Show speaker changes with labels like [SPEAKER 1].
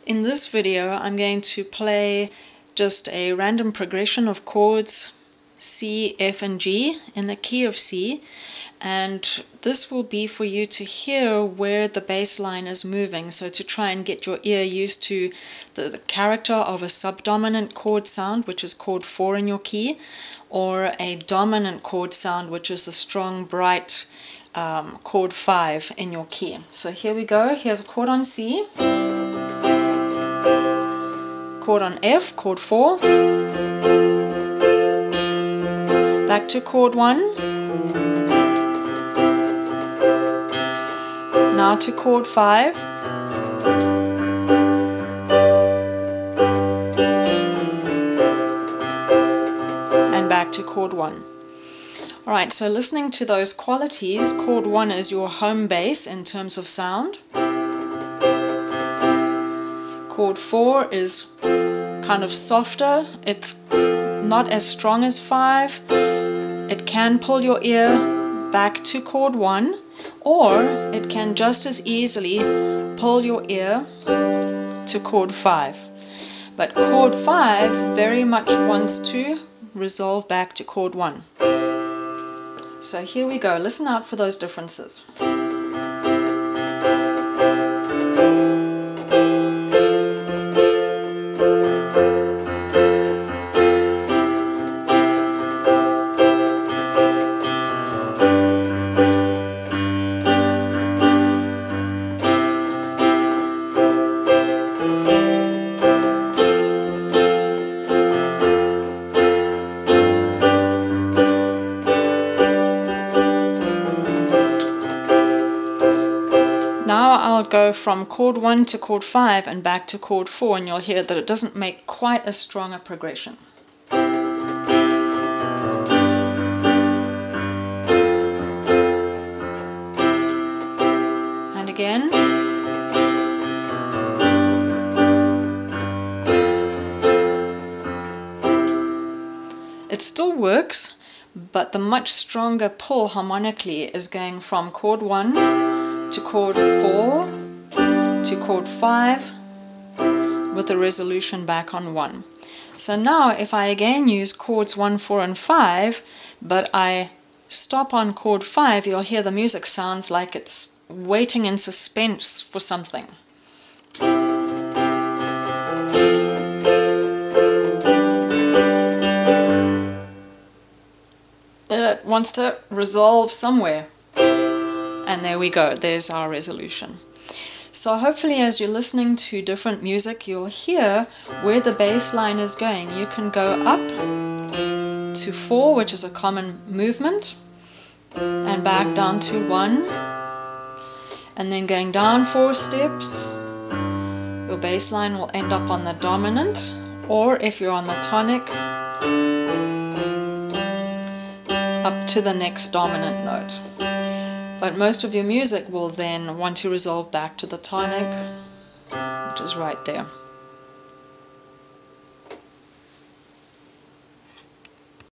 [SPEAKER 1] In this video I'm going to play just a random progression of chords C, F and G in the key of C, and this will be for you to hear where the bass line is moving, so to try and get your ear used to the character of a subdominant chord sound, which is chord 4 in your key, or a dominant chord sound, which is the strong, bright chord 5 in your key. So here we go. Here's a chord on C, chord on F, chord 4, back to chord 1, now to chord 5, and back to chord 1. Alright, so listening to those qualities, chord 1 is your home bass in terms of sound. Chord 4 is kind of softer, it's not as strong as 5. It can pull your ear back to chord 1, or it can just as easily pull your ear to chord 5. But chord 5 very much wants to resolve back to chord 1. So here we go, listen out for those differences. Now I'll go from chord 1 to chord 5 and back to chord 4, and you'll hear that it doesn't make quite as strong a progression. And again. It still works, but the much stronger pull harmonically is going from chord 1 to chord 4 to chord 5 with the resolution back on 1. So now if I again use chords 1, 4 and 5, but I stop on chord 5, you'll hear the music sounds like it's waiting in suspense for something. It wants to resolve somewhere. And there we go, there's our resolution. So hopefully as you're listening to different music, you'll hear where the bass line is going. You can go up to 4, which is a common movement, and back down to 1, and then going down 4 steps, your bass line will end up on the dominant, or if you're on the tonic, up to the next dominant note. But most of your music will then want to resolve back to the tonic, which is right there.